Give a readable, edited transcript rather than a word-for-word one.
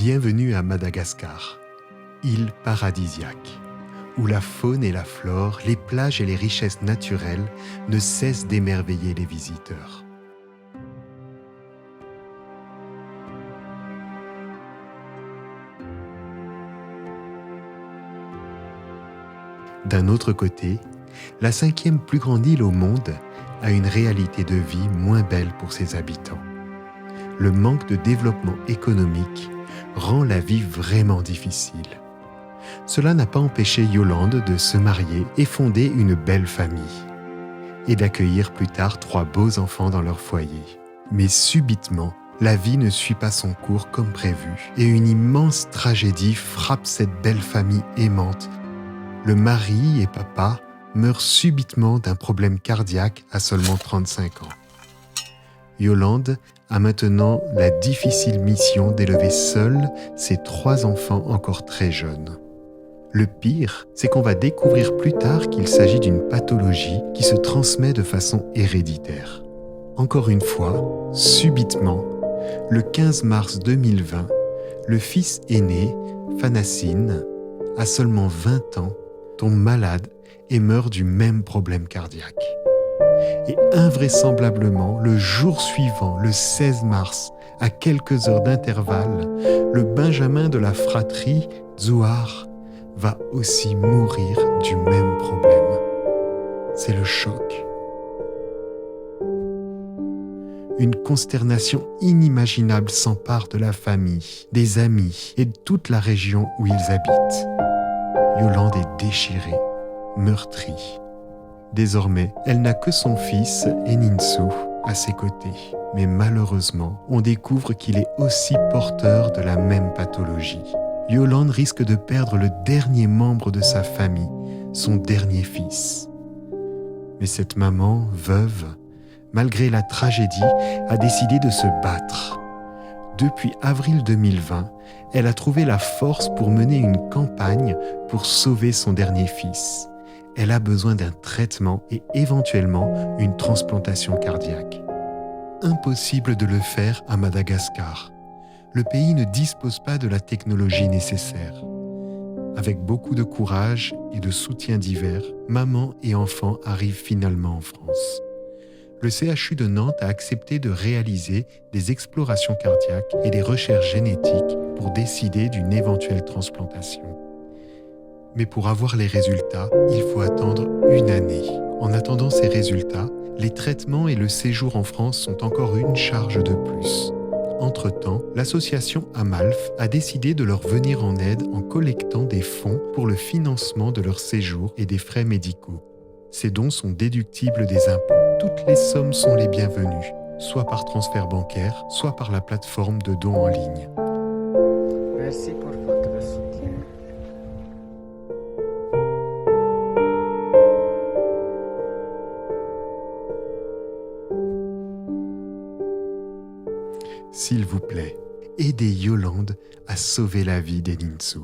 Bienvenue à Madagascar, île paradisiaque, où la faune et la flore, les plages et les richesses naturelles ne cessent d'émerveiller les visiteurs. D'un autre côté, la 5e plus grande île au monde a une réalité de vie moins belle pour ses habitants. Le manque de développement économique rend la vie vraiment difficile. Cela n'a pas empêché Yolande de se marier et fonder une belle famille, et d'accueillir plus tard 3 beaux enfants dans leur foyer. Mais subitement, la vie ne suit pas son cours comme prévu, et une immense tragédie frappe cette belle famille aimante. Le mari et papa meurent subitement d'un problème cardiaque à seulement 35 ans. Yolande a maintenant la difficile mission d'élever seule ses 3 enfants encore très jeunes. Le pire, c'est qu'on va découvrir plus tard qu'il s'agit d'une pathologie qui se transmet de façon héréditaire. Encore une fois, subitement, le 15 mars 2020, le fils aîné, Fanacine, a seulement 20 ans, tombe malade et meurt du même problème cardiaque. Et invraisemblablement, le jour suivant, le 16 mars, à quelques heures d'intervalle, le Benjamin de la fratrie, Zouar, va aussi mourir du même problème. C'est le choc. Une consternation inimaginable s'empare de la famille, des amis et de toute la région où ils habitent. Yolande est déchirée, meurtrie. Désormais, elle n'a que son fils, Eninsu, à ses côtés. Mais malheureusement, on découvre qu'il est aussi porteur de la même pathologie. Yolande risque de perdre le dernier membre de sa famille, son dernier fils. Mais cette maman, veuve, malgré la tragédie, a décidé de se battre. Depuis avril 2020, elle a trouvé la force pour mener une campagne pour sauver son dernier fils. Elle a besoin d'un traitement et éventuellement une transplantation cardiaque. Impossible de le faire à Madagascar. Le pays ne dispose pas de la technologie nécessaire. Avec beaucoup de courage et de soutien divers, maman et enfant arrivent finalement en France. Le CHU de Nantes a accepté de réaliser des explorations cardiaques et des recherches génétiques pour décider d'une éventuelle transplantation. Mais pour avoir les résultats, il faut attendre 1 année. En attendant ces résultats, les traitements et le séjour en France sont encore une charge de plus. Entre-temps, l'association Amalf a décidé de leur venir en aide en collectant des fonds pour le financement de leur séjour et des frais médicaux. Ces dons sont déductibles des impôts. Toutes les sommes sont les bienvenues, soit par transfert bancaire, soit par la plateforme de dons en ligne. Merci pour votre soutien. S'il vous plaît, aidez Yolande à sauver la vie d'Eninsu.